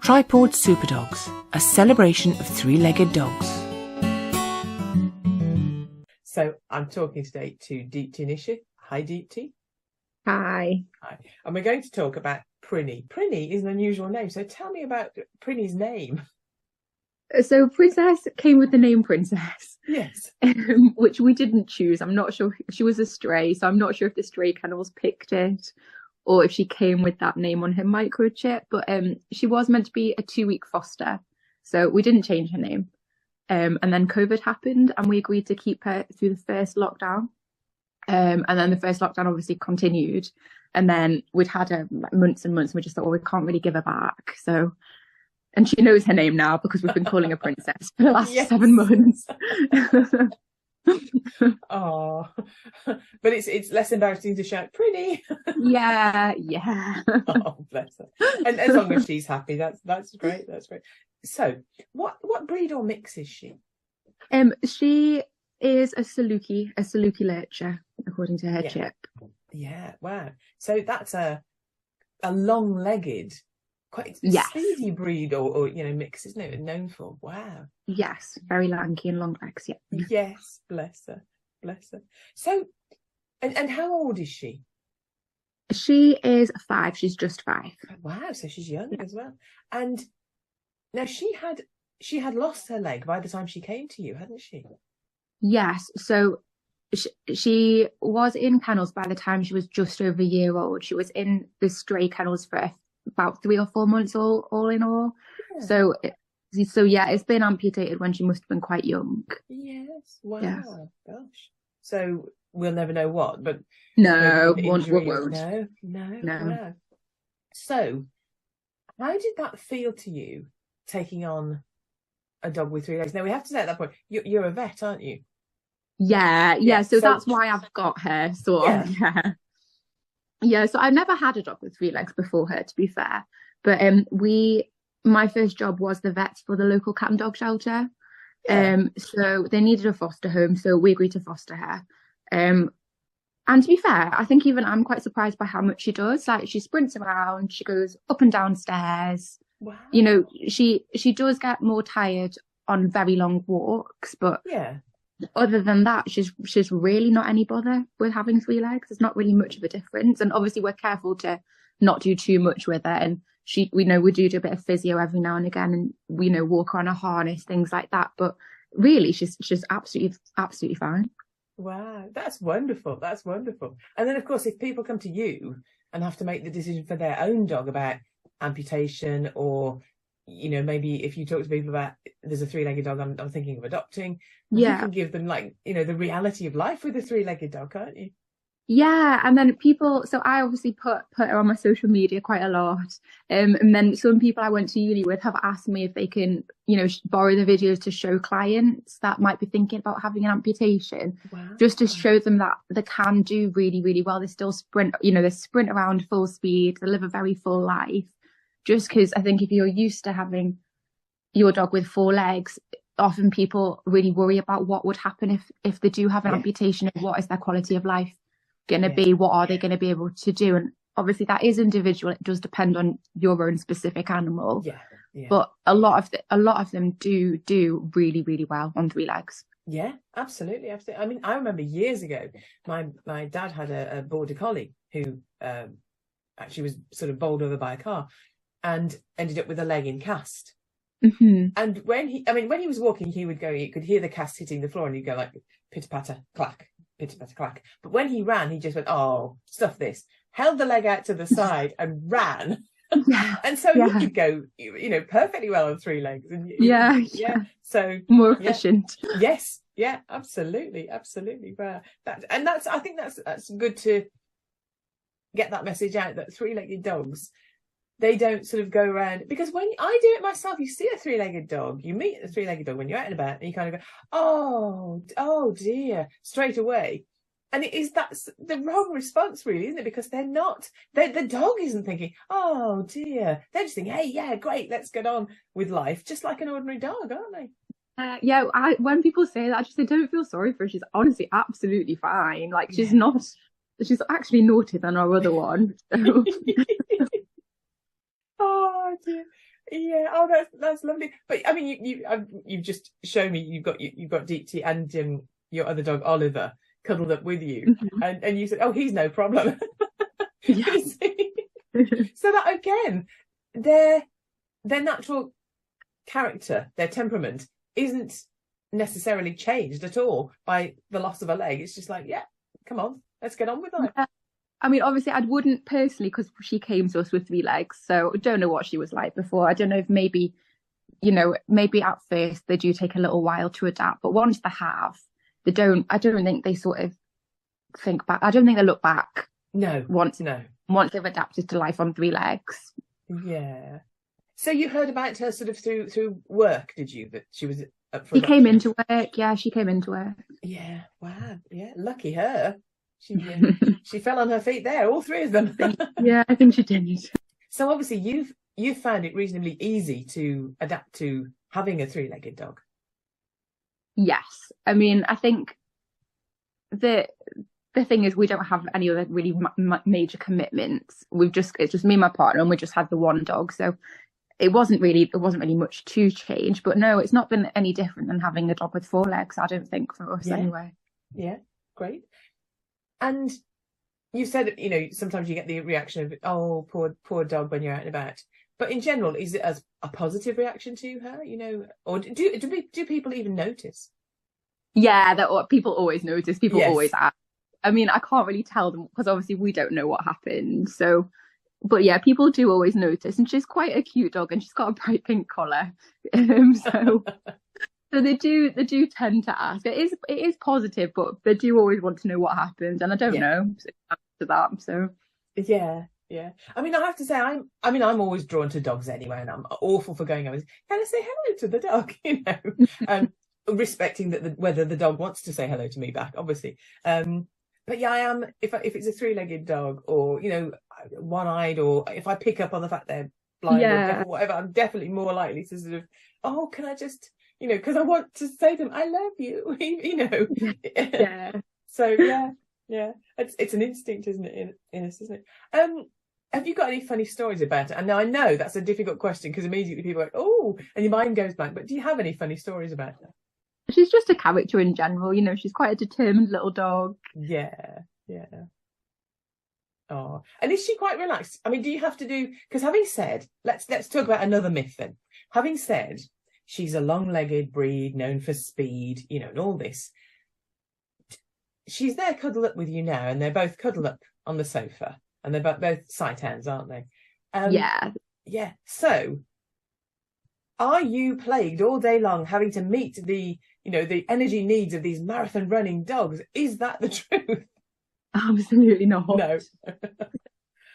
Tripawd Superdogs, a celebration of three-legged dogs. So I'm talking today to Deepti and Isha. Hi, Deepti. Hi. Hi. And we're going to talk about Prinny. Prinny is an unusual name, so tell me about Prinny's name. So Princess came with the name Princess. Yes. Which we didn't choose. I'm not sure. She was a stray, so I'm not sure if the stray kennels picked it or if she came with that name on her microchip. But she was meant to be a 2-week foster, so we didn't change her name. And then COVID happened and we agreed to keep her through the first lockdown. And then the first lockdown obviously continued. And then we'd had her like months and months and we just thought, well, we can't really give her back. So, and she knows her name now because we've been calling her Princess for the last 7 months. Oh, but it's less embarrassing to shout Prinny. Yeah. Oh, bless her. And as long as she's happy, that's great. That's great. So, what breed or mix is she? She is a Saluki lurcher, according to her chip. Yeah, wow. So that's a long-legged, quite speedy breed or mix, isn't it? Known for. Wow. Yes, very lanky and long legs. Yeah. Yes, bless her. So, and how old is she? She is 5. She's just 5. Wow, so she's young as well. And now she had lost her leg by the time she came to you, hadn't she? Yes. So she was in kennels by the time she was just over a year old. She was in the stray kennels for about 3 or 4 months all in all. Yeah. So it's been amputated when she must have been quite young. Yes. Wow. Yes. Gosh. So we'll never know what, but no, we won't. No. Wow. So how did that feel to you, taking on a dog with 3 legs? Now we have to say at that point, you're a vet, aren't you? Yeah. So that's why I've got her. Yeah. So I've never had a dog with 3 legs before her, to be fair. But my first job was the vets for the local cat and dog shelter. Yeah. So they needed a foster home, so we agreed to foster her. And to be fair, I think even I'm quite surprised by how much she does. Like, she sprints around, she goes up and down stairs. Wow. She does get more tired on very long walks, but other than that, she's really not any bother with having 3 legs. There's not really much of a difference. And obviously we're careful to not do too much with her. And we do a bit of physio every now and again, and we walk her on a harness, things like that. But really, she's absolutely fine. Wow, that's wonderful. And then, of course, if people come to you and have to make the decision for their own dog about amputation, or maybe if you talk to people about there's a 3-legged dog I'm thinking of adopting, you can give them the reality of life with a 3-legged dog, can't you? Yeah, and then people, so I obviously put her on my social media quite a lot, and then some people I went to uni with have asked me if they can borrow the videos to show clients that might be thinking about having an amputation. Wow. Just to show them that they can do really, really well. They still sprint, they sprint around full speed, they live a very full life. Just because I think if you're used to having your dog with 4 legs, often people really worry about what would happen if they do have an amputation, and what is their quality of life going to be, what are they going to be able to do. And obviously that is individual, it does depend on your own specific animal. But a lot of them do really, really well on 3 legs. Yeah, absolutely. I mean, I remember years ago my dad had a border collie who actually was sort of bowled over by a car and ended up with a leg in cast. Mm-hmm. And when he was walking, you could hear the cast hitting the floor, and he'd go like pitter patter clack, pitter patter clack. But when he ran, he just went, oh, stuff this, held the leg out to the side and ran. And so he could go perfectly well on 3 legs. And so more efficient. Yes, absolutely. Wow. I think that's good to get that message out, that 3-legged dogs, they don't sort of go around, because when I do it myself, you see a 3-legged dog, you meet a 3-legged dog when you're out and about, and you kind of go, oh dear, straight away. And that's the wrong response, really, isn't it? Because the dog isn't thinking, oh dear. They're just thinking, hey, yeah, great, let's get on with life, just like an ordinary dog, aren't they? When people say that, I don't feel sorry for her. She's honestly absolutely fine. Like, she's actually naughtier than our other one. So. Oh dear. Yeah. Oh, that's lovely. But I mean, you've just shown me you've got Deepti and your other dog Oliver cuddled up with you, and you said, "Oh, he's no problem." Yeah. So that again, their natural character, their temperament isn't necessarily changed at all by the loss of a leg. It's just like, yeah, come on, let's get on with it. Yeah. I mean, obviously, I wouldn't personally, because she came to us with 3 legs, so I don't know what she was like before. I don't know if maybe at first they do take a little while to adapt, but once they have, I don't think they sort of think back. I don't think they look back. No. Once they've adapted to life on 3 legs. Yeah. So you heard about her sort of through work, did you? That she was up for. She came into work. Yeah, she came into work. Yeah. Wow. Yeah. Lucky her. She fell on her feet there, all 3 of them. Yeah, I think she did. So obviously you've found it reasonably easy to adapt to having a 3-legged dog. Yes. I mean, I think the thing is we don't have any other really major commitments. It's just me and my partner, and we just had the one dog. So it wasn't really much to change. But no, it's not been any different than having a dog with 4 legs, I don't think, for us anyway. Yeah, great. And you said, sometimes you get the reaction of, oh, poor dog when you're out and about. But in general, is it as a positive reaction to her, or do people even notice? Yeah, people always notice. People always ask. I mean, I can't really tell them because obviously we don't know what happened. So, but yeah, people do always notice. And she's quite a cute dog, and she's got a bright pink collar. So they do tend to ask. It is positive, but they do always want to know what happens, and I don't know after that. So yeah. I mean, I have to say, I'm always drawn to dogs anyway, and I'm awful for going over. Can I say hello to the dog? Respecting that whether the dog wants to say hello to me back, obviously. But yeah, I am. If it's a 3-legged dog, or one-eyed, or if I pick up on the fact they're blind or whatever, I'm definitely more likely to sort of, oh, can I just. Because I want to say to them, I love you, Yeah. So, yeah. It's an instinct, isn't it, in us, isn't it? Have you got any funny stories about it? And now I know that's a difficult question because immediately people are like, oh, and your mind goes blank. But do you have any funny stories about her? She's just a character in general. She's quite a determined little dog. Yeah. Oh, and is she quite relaxed? I mean, do you have to do... Because having said... Let's talk about another myth then. Having said... She's a long-legged breed known for speed, and all this. She's there cuddled up with you now, and they're both cuddled up on the sofa, and they're both sight hands, aren't they? Yeah. So, are you plagued all day long having to meet the energy needs of these marathon running dogs? Is that the truth? Absolutely not. No.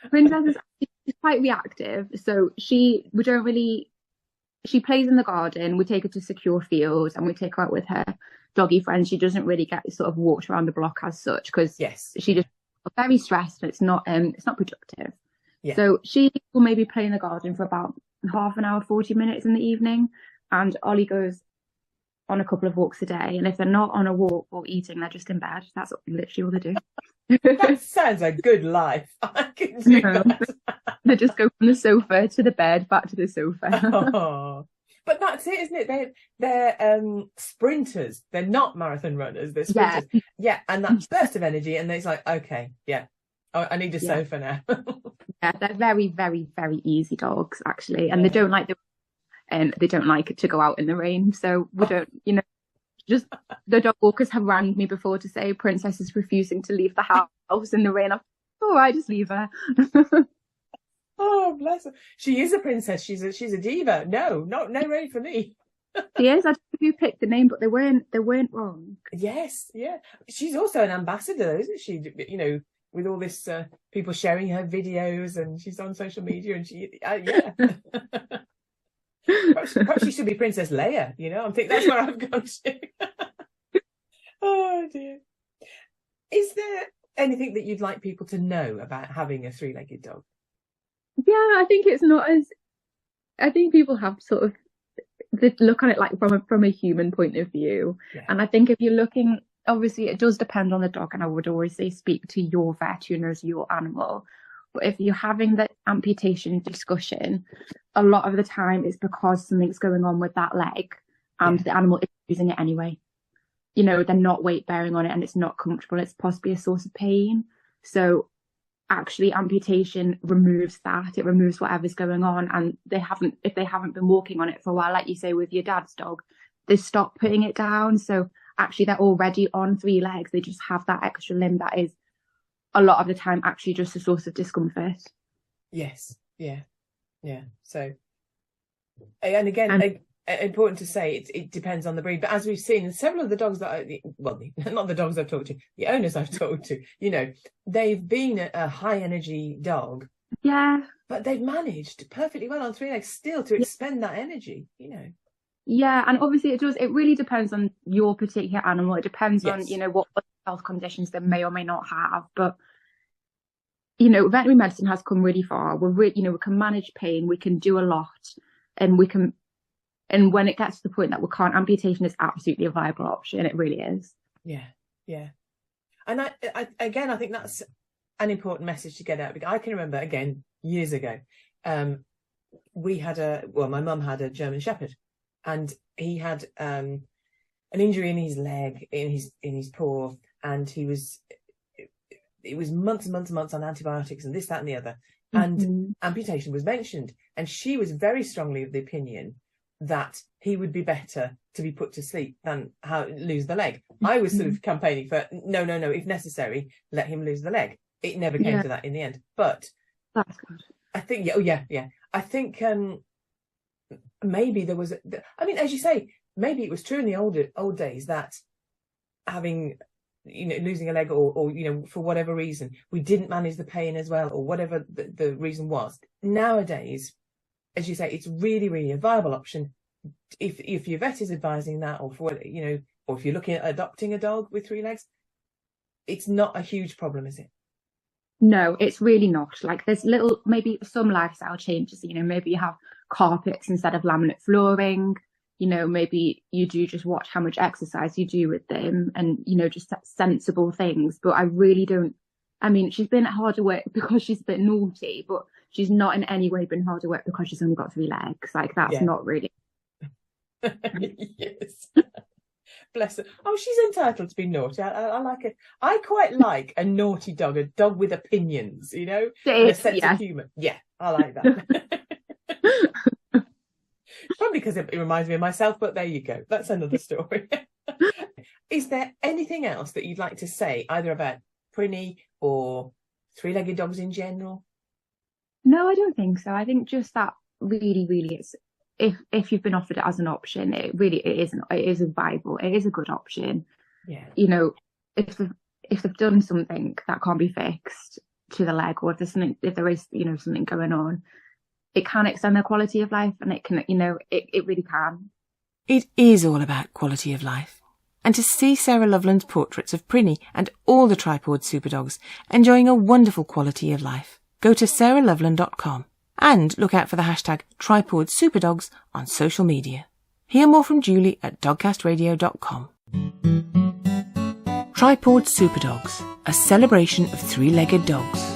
Princess is quite reactive, so she plays in the garden. We take her to secure fields, and we take her out with her doggy friends. She doesn't really get sort of walked around the block as such because she just very stressed, and it's not productive. Yeah. So she will maybe play in the garden for about half an hour, 40 minutes in the evening, and Ollie goes on a couple of walks a day. And if they're not on a walk or eating, they're just in bed. That's literally all they do. That sounds a good life. I can do that. They just go from the sofa to the bed, back to the sofa. Oh. But that's it, isn't it? They're sprinters. They're not marathon runners. They're sprinters. Yeah, and that burst of energy, and it's like, okay, I need a sofa now. Yeah, they're very, very, very easy dogs, actually, and they don't like to go out in the rain. So we don't, just the dog walkers have rang me before to say Princess is refusing to leave the house in the rain. All right, just leave her. Oh, bless her. She is a princess. She's a diva. No rain for me. She is. I don't know who picked the name, but they weren't wrong. Yes, yeah. She's also an ambassador, isn't she? With all this people sharing her videos, and she's on social media, and she Perhaps she should be Princess Leia. I think that's where I've gone to. Oh dear. Is there anything that you'd like people to know about having a 3-legged dog? Yeah, I think it's not as. I think people have sort of they look at it like from a human point of view, and I think if you're looking, obviously it does depend on the dog, and I would always say speak to your vet who knows your animal. But if you're having the amputation discussion, a lot of the time it's because something's going on with that leg and the animal is using it anyway. You know, they're not weight bearing on it and it's not comfortable. It's possibly a source of pain. So actually amputation removes that. It removes whatever's going on. And if they haven't been walking on it for a while, like you say with your dad's dog, they stop putting it down. So actually they're already on 3 legs. They just have that extra limb that is a lot of the time actually just a source of discomfort. Yes. Yeah. So, and again, important to say, it depends on the breed. But as we've seen, several of the dogs that not the dogs I've talked to, the owners I've talked to, you know, they've been a high energy dog. Yeah. But they've managed perfectly well on 3 legs still to expend that energy, you know. Yeah, and obviously it really depends on your particular animal. It depends on, you know, what health conditions they may or may not have. But, you know, veterinary medicine has come really far. We can manage pain, we can do a lot, and when it gets to the point that we can't, amputation is absolutely a viable option. It really is. Yeah. And I think that's an important message to get out, because I can remember, again, years ago, my mum had a German Shepherd, and he had an injury in his leg, in his paw, and it was months and months and months on antibiotics and this, that, and the other. And amputation was mentioned, and she was very strongly of the opinion that he would be better to be put to sleep than lose the leg. I was sort of campaigning for no, if necessary, let him lose the leg. It never came to that in the end, but that's good. I think I think maybe there was as you say, maybe it was true in the old days that having, you know, losing a leg or you know, for whatever reason we didn't manage the pain as well, or whatever the reason was. Nowadays, as you say, it's really, really a viable option if your vet is advising that, or for, you know, or if you're looking at adopting a dog with 3 legs. It's not a huge problem, is it? No, it's really not. Like, there's maybe some lifestyle changes. You know, maybe you have carpets instead of laminate flooring. You know, maybe you do just watch how much exercise you do with them, and, you know, just sensible things. But I really don't. I mean, she's been hard to work because she's a bit naughty, but she's not in any way been hard to work because she's only got 3 legs. Like, that's not really. Yes. Bless her. Oh, she's entitled to be naughty. I like it. I quite like a naughty dog, a dog with opinions, you know, and a sense of humour. Yeah, I like that. Probably because it reminds me of myself, but there you go. That's another story. Is there anything else that you'd like to say, either about Prinny or 3-legged dogs in general? No, I don't think so. I think just that really, it's, if you've been offered it as an option, it is a viable, it is a good option. Yeah. You know, if they've done something that can't be fixed to the leg, or if there is, you know, something going on, it can extend their quality of life, and it can, you know, it really can. It is all about quality of life. And to see Sarah Loveland's portraits of Prinny and all the Tripawd Superdogs enjoying a wonderful quality of life, go to sarahloveland.com and look out for the hashtag Tripawd Superdogs on social media. Hear more from Julie at dogcastradio.com. Tripawd Superdogs, a celebration of 3-legged dogs.